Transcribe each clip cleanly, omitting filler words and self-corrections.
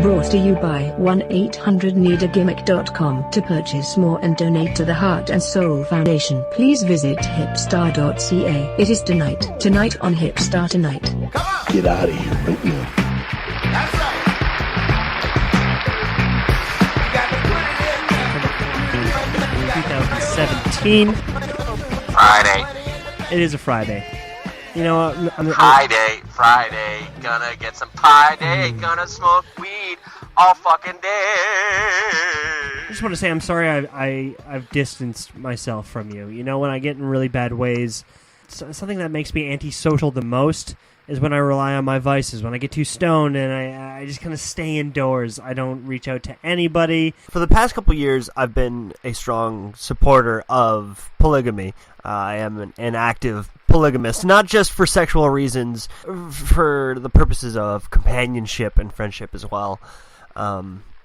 Brought to you by 1-800-NEED-A-GIMMICK.com. To purchase more and donate to the Heart and Soul Foundation, please visit hipstar.ca. It is tonight on Hipstar Tonight. Get out of here right now. That's right. You got to put it in. 2017. Friday. It is a Friday. You know what? Friday. Gonna get some pie day. Gonna smoke weed all fucking day. I just want to say I'm sorry I've distanced myself from you. You know, when I get in really bad ways, something that makes me antisocial the most is when I rely on my vices. When I get too stoned and I just kind of stay indoors. I don't reach out to anybody. For the past couple years, I've been a strong supporter of polygamy. I am an active polygamist, not just for sexual reasons, for the purposes of companionship and friendship as well,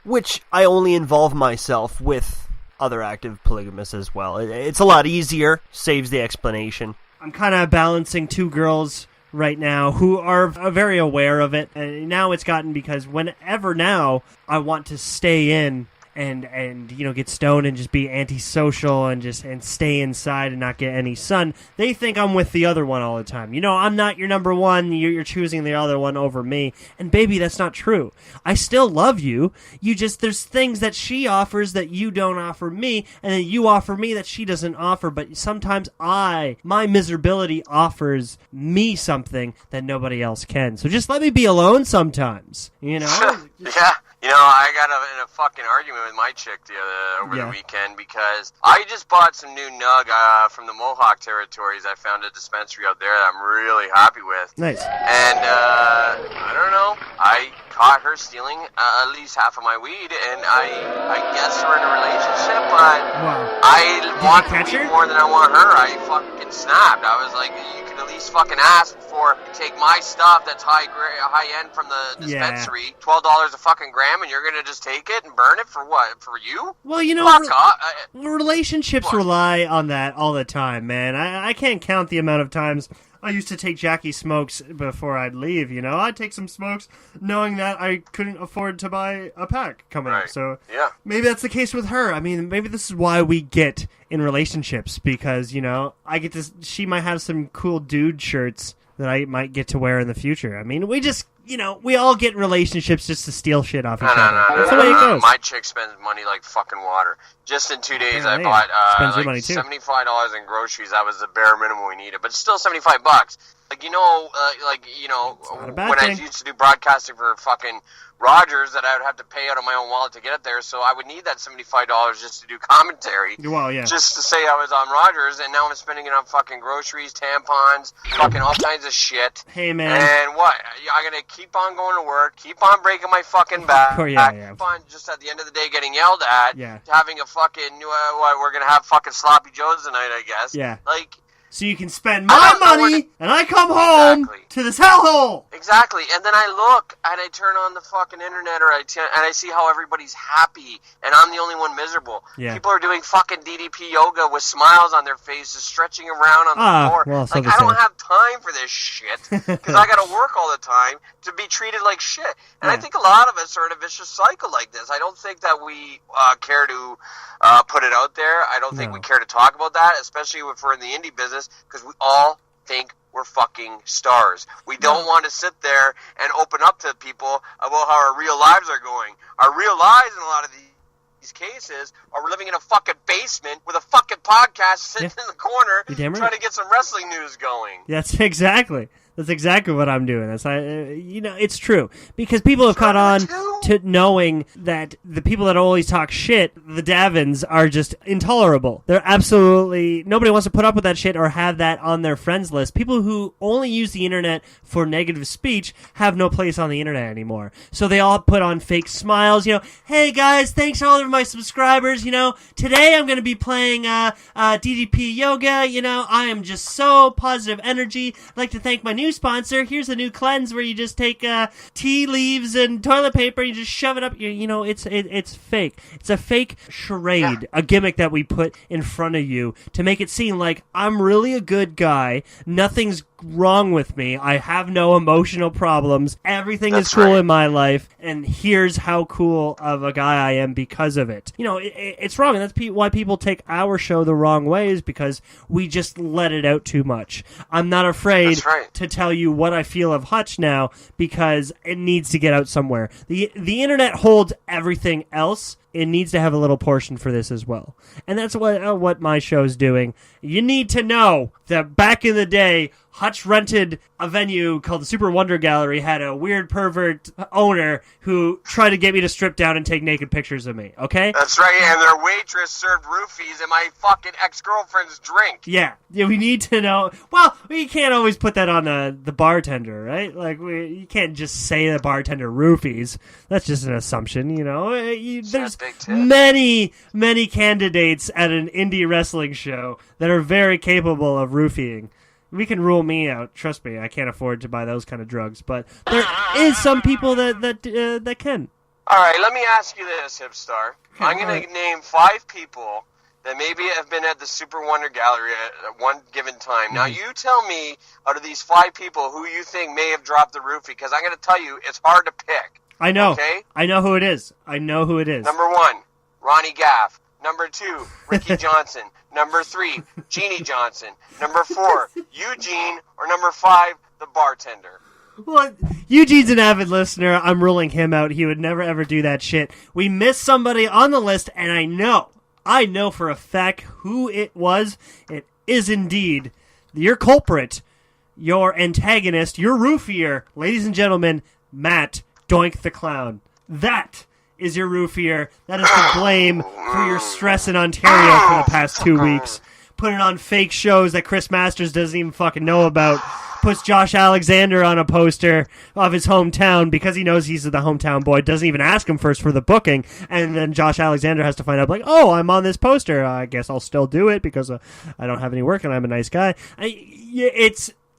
which I only involve myself with other active polygamists as well. It's a lot easier, saves the explanation. I'm kind of balancing two girls right now who are very aware of it, and now it's gotten because whenever now I want to stay in and you know, get stoned and just be antisocial and stay inside and not get any sun, they think I'm with the other one all the time. You know, I'm not your number one. You're choosing the other one over me. And baby, that's not true. I still love you. There's things that she offers that you don't offer me, and then you offer me that she doesn't offer. But sometimes my miserability offers me something that nobody else can. So just let me be alone sometimes. You know? Yeah. You know, I got in a fucking argument with my chick over the weekend because I just bought some new nug from the Mohawk territories. I found a dispensary out there that I'm really happy with. Nice. And I don't know. I caught her stealing at least half of my weed, and I guess we're in a relationship, but I want the weed more than I want her. I fucking snapped. I was like, you could at least fucking ask before you take my stuff that's high end from the dispensary, $12 a fucking gram, and you're gonna just take it and burn it for what? For you? Well, you know, relationships rely on that all the time, man. I can't count the amount of times I used to take Jackie smokes before I'd leave, you know? I'd take some smokes knowing that I couldn't afford to buy a pack coming up. So maybe that's the case with her. I mean, maybe this is why we get in relationships, because, you know, she might have some cool dude shirts that I might get to wear in the future. I mean, we just, you know, we all get in relationships just to steal shit off each other. That's the way it goes. My chick spends money like fucking water. Just in 2 days, I bought like $75 in groceries. That was the bare minimum we needed, but still $75. Like, you know, when I used to do broadcasting for fucking Rogers, that I would have to pay out of my own wallet to get it there, so I would need that $75 just to do commentary. Well, yeah. Just to say I was on Rogers, and now I'm spending it on fucking groceries, tampons, fucking all kinds of shit. Hey, man. And what? I'm gonna keep on going to work, keep on breaking my fucking back, keep on just at the end of the day getting yelled at, having a fucking, we're gonna have fucking sloppy joes tonight, I guess. Yeah. Like, so you can spend my money, and I come home to this hellhole. Exactly. And then I look, and I turn on the fucking internet, and I see how everybody's happy, and I'm the only one miserable. Yeah. People are doing fucking DDP yoga with smiles on their faces, stretching around on the floor. Well, like, I don't have time for this shit, because I gotta work all the time to be treated like shit. And I think a lot of us are in a vicious cycle like this. I don't think that we care to put it out there. I don't think we care to talk about that, especially if we're in the indie business, because we all think we're fucking stars. We don't want to sit there and open up to people about how our real lives are going. Our real lives in a lot of these cases are we're living in a fucking basement with a fucking podcast sitting in the corner trying to get some wrestling news going. That's exactly what I'm doing. That's you know, it's true, because people have caught on to knowing that the people that always talk shit, the Davins, are just intolerable. They're absolutely, nobody wants to put up with that shit or have that on their friends list. People who only use the internet for negative speech have no place on the internet anymore. So they all put on fake smiles, you know, hey guys, thanks to all of my subscribers, you know, today I'm going to be playing DDP yoga, you know, I am just so positive energy. I'd like to thank my new sponsor. Here's a new cleanse where you just take tea leaves and toilet paper, you just shove it up. You know, it's fake. It's a fake charade, a gimmick that we put in front of you to make it seem like I'm really a good guy. Nothing's wrong with me. I have no emotional problems. Everything is cool in my life, and here's how cool of a guy I am because of it. You know, it's wrong, and that's why people take our show the wrong way, is because we just let it out too much. I'm not afraid to tell you what I feel of Hutch now, because it needs to get out somewhere. The internet holds everything else. It needs to have a little portion for this as well. And that's what my show's doing. You need to know that back in the day, Hutch rented a venue called the Super Wonder Gallery, had a weird pervert owner who tried to get me to strip down and take naked pictures of me, okay? That's right, and their waitress served roofies in my fucking ex-girlfriend's drink. Yeah, we need to know. Well, we can't always put that on the bartender, right? Like, you can't just say the bartender roofies. That's just an assumption, you know? There's many, many candidates at an indie wrestling show that are very capable of roofying. We can rule me out. Trust me, I can't afford to buy those kind of drugs. But there is some people that can. All right, let me ask you this, Hipstar. Okay, I'm going to name 5 people that maybe have been at the Super Wonder Gallery at one given time. Mm-hmm. Now, you tell me, out of these 5 people, who you think may have dropped the roofie, because I'm going to tell you, it's hard to pick. I know. Okay? I know who it is. Number 1, Ronnie Gaff. Number 2, Ricky Johnson. Number 3, Jeannie Johnson. Number 4, Eugene. Or number 5, the bartender. Well, Eugene's an avid listener. I'm ruling him out. He would never, ever do that shit. We missed somebody on the list, and I know for a fact who it was. It is indeed your culprit, your antagonist, your roofier. Ladies and gentlemen, Matt Doink the Clown. That is your roofier. That is to blame for your stress in Ontario for the past 2 weeks. Putting on fake shows that Chris Masters doesn't even fucking know about. Puts Josh Alexander on a poster of his hometown because he knows he's the hometown boy. Doesn't even ask him first for the booking. And then Josh Alexander has to find out, like, oh, I'm on this poster. I guess I'll still do it because I don't have any work and I'm a nice guy.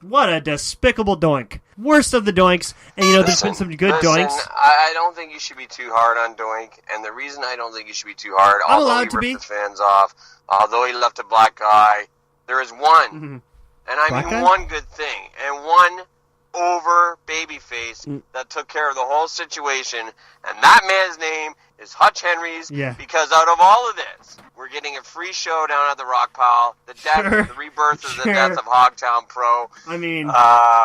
What a despicable doink. Worst of the doinks. And, there's been some good doinks. I don't think you should be too hard on Doink. And the reason I don't think you should be too hard, although he ripped the fans off, although he left a black guy, there is one. Mm-hmm. And I mean one good thing. And one over babyface that took care of the whole situation. And that man's name is Hutch Henry's. Yeah. Because out of all of this, we're getting a free show down at the Rock Pile. The death, the rebirth of the death of Hogtown Pro. I mean,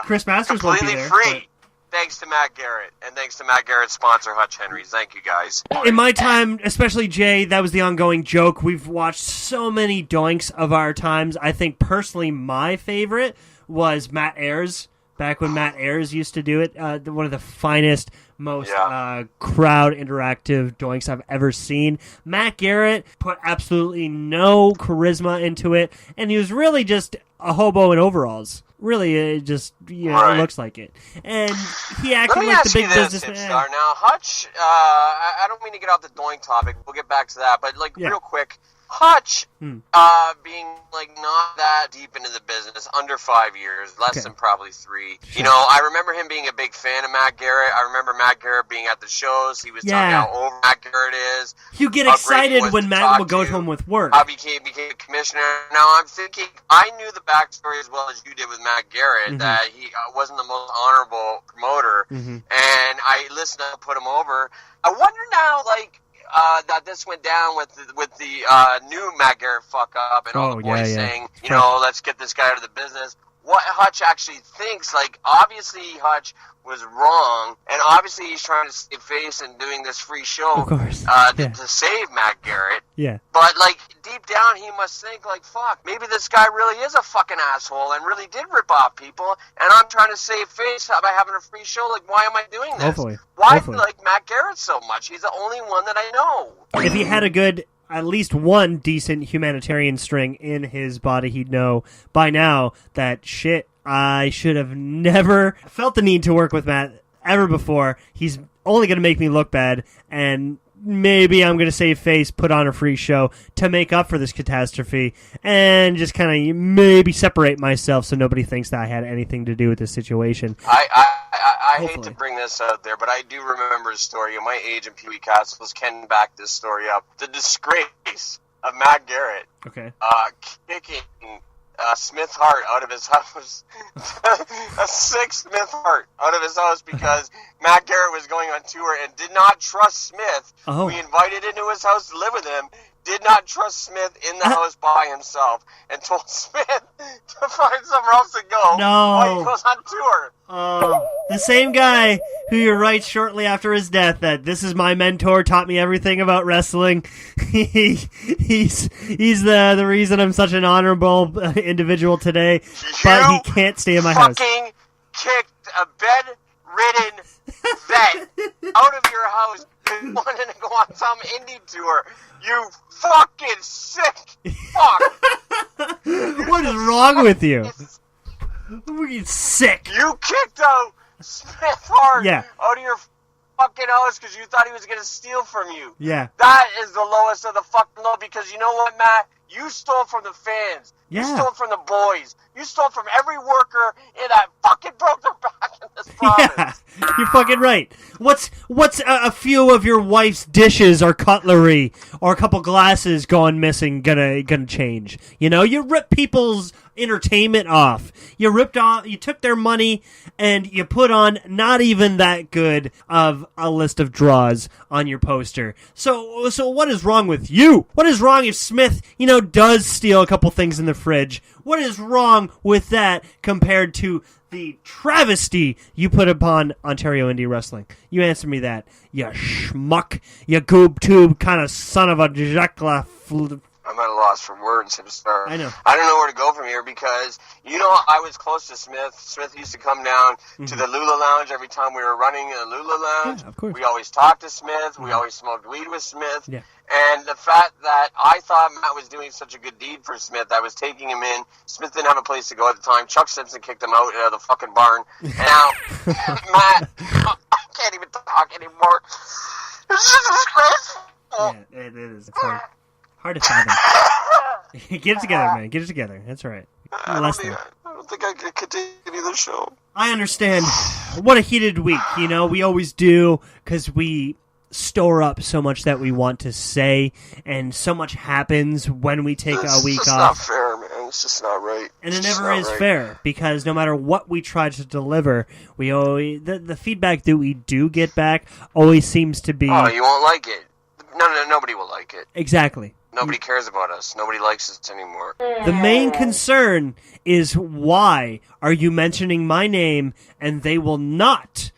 Chris Masters completely won't be there, free. Thanks to Matt Garrett, and thanks to Matt Garrett's sponsor, Hutch Henry's. Thank you, guys. In my time, especially Jay, that was the ongoing joke. We've watched so many doinks of our times. I think, personally, my favorite was Matt Ayers, back when Matt Ayers used to do it. One of the finest, most crowd interactive doinks I've ever seen. Matt Garrett put absolutely no charisma into it, and he was really just a hobo in overalls. Really, it just it looks like it. And he acted like the big businessman. Now, Hutch, I don't mean to get off the doink topic. We'll get back to that, but real quick, Hutch, being not that deep into the business, under 5 years, less than probably 3. Sure. I remember him being a big fan of Matt Garrett. I remember Matt Garrett being at the shows. He was telling how over Matt Garrett is. You get excited when Matt would go home with work. How he became a commissioner. Now I'm thinking, I knew the backstory as well as you did with Matt Garrett, that he wasn't the most honorable promoter, and I listened to put him over. I wonder now, that this went down with the new Matt Garrett fuck up and all the boys saying, let's get this guy out of the business. What Hutch actually thinks, obviously Hutch was wrong, and obviously he's trying to save face and doing this free show of course. To save Matt Garrett. Yeah. But, deep down he must think, fuck, maybe this guy really is a fucking asshole and really did rip off people, and I'm trying to save face by having a free show. Why am I doing this? Hopefully. Why do I like Matt Garrett so much? He's the only one that I know. If he had at least one decent humanitarian string in his body, he'd know by now that shit, I should have never felt the need to work with Matt ever before. He's only going to make me look bad, and maybe I'm going to save face, put on a free show to make up for this catastrophe, and just kind of maybe separate myself so nobody thinks that I had anything to do with this situation. I hate to bring this out there, but I do remember a story. My agent, Pee Wee Castles, can back this story up. The disgrace of Matt Garrett kicking Smith Hart out of his house. A sick Smith Hart out of his house because Matt Garrett was going on tour and did not trust Smith. Oh. We invited into his house to live with him. Did not trust Smith in the house by himself and told Smith to find somewhere else to go while he goes on tour. The same guy who you write shortly after his death that this is my mentor, taught me everything about wrestling. He's the reason I'm such an honorable individual today, but he can't stay in my house. Fucking kicked a bedridden vet out of your house and wanted to go on some indie tour. You fucking sick fuck. What is wrong with you? You're sick. You kicked out Smith Hart Yeah. out of your fucking house because you thought he was going to steal from you. Yeah. That is the lowest of the fucking low because you know what, Matt? You stole from the fans. Yeah. You stole from the boys. You stole from every worker in that fucking broke their back in this province. Yeah, you're fucking right. What's a few of your wife's dishes or cutlery or a couple glasses going missing gonna change? You know, you rip people's entertainment off. You took their money and you put on not even that good of a list of draws on your poster. So what is wrong with you? What is wrong if Smith, does steal a couple things in the fridge? What is wrong with that compared to the travesty you put upon Ontario indie wrestling? You answer me that, you schmuck, you goob tube kind of son of a Jacques. I'm at a loss for words, Hipstar. I know. I don't know where to go from here because, I was close to Smith. Smith used to come down to the Lula Lounge every time we were running the Lula Lounge. Yeah, of course. We always talked to Smith. We always smoked weed with Smith. Yeah. And the fact that I thought Matt was doing such a good deed for Smith, I was taking him in. Smith didn't have a place to go at the time. Chuck Simpson kicked him out of the fucking barn. And now, Matt, I can't even talk anymore. It's just disgraceful. Yeah, it is. It's hard to fathom. Get it together, man. Get it together. That's all right. I don't think I can continue the show. I understand. What a heated week, we always do because we store up so much that we want to say, and so much happens when we take a week off. It's not fair, man. It's just not right. And it never is fair because no matter what we try to deliver, we always the feedback that we do get back always seems to be. Oh, you won't like it. No, nobody will like it. Exactly. Nobody cares about us. Nobody likes us anymore. The main concern is why are you mentioning my name and they will not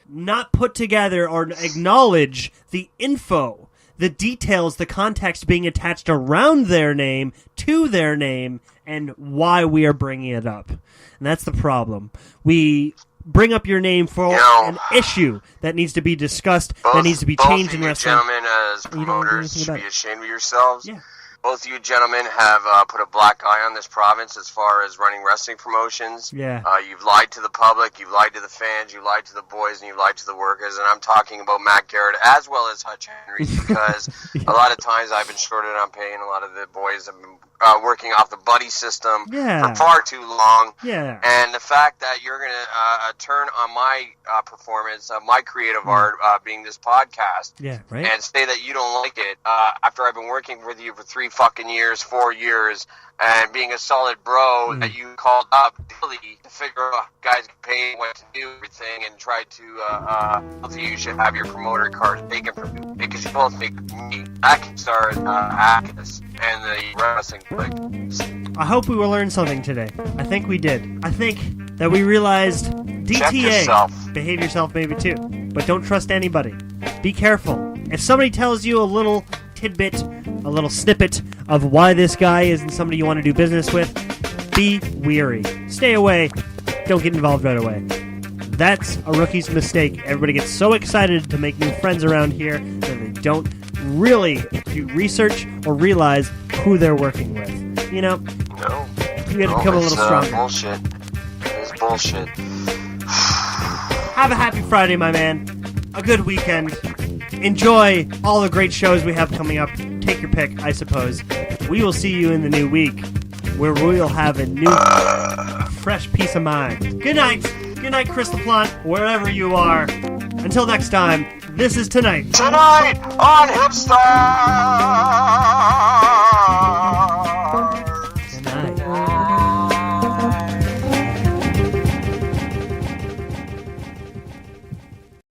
put together or acknowledge the info, the details, the context being attached around their name, to their name, and why we are bringing it up. And that's the problem. We bring up your name for an issue that needs to be discussed, that needs to be changed in wrestling. Both of you gentlemen, as promoters, should be ashamed of yourselves. Yeah. Both of you gentlemen have put a black eye on this province as far as running wrestling promotions. Yeah. You've lied to the public, you've lied to the fans, you lied to the boys, and you lied to the workers. And I'm talking about Matt Garrett as well as Hutch Henry because a lot of times I've been shorted on pay, and a lot of the boys have been working off the buddy system for far too long. Yeah. And the fact that you're going to turn on my performance, my creative art, being this podcast, and say that you don't like it after I've been working with you for 3 fucking years, 4 years, and being a solid bro that you called up daily to figure out how guys get paid, what to do, everything, and try to I think you should have your promoter card taken from you because you both make me Akistar Akis and the wrestling clique. I hope we will learn something today. I think we did. I think that we realized DTA. Behave yourself maybe too. But don't trust anybody. Be careful. If somebody tells you a little tidbit, a little snippet of why this guy isn't somebody you want to do business with, be weary. Stay away. Don't get involved right away. That's a rookie's mistake. Everybody gets so excited to make new friends around here that they don't really do research or realize who they're working with. You gotta become a little stronger. Bullshit. It's bullshit. Have a happy Friday, my man. A good weekend. Enjoy all the great shows we have coming up. Take your pick, I suppose. We will see you in the new week, where we'll have a new, fresh peace of mind. Good night. Good night, Chris LaPlante, wherever you are. Until next time, this is Tonight. Tonight on Hipstar!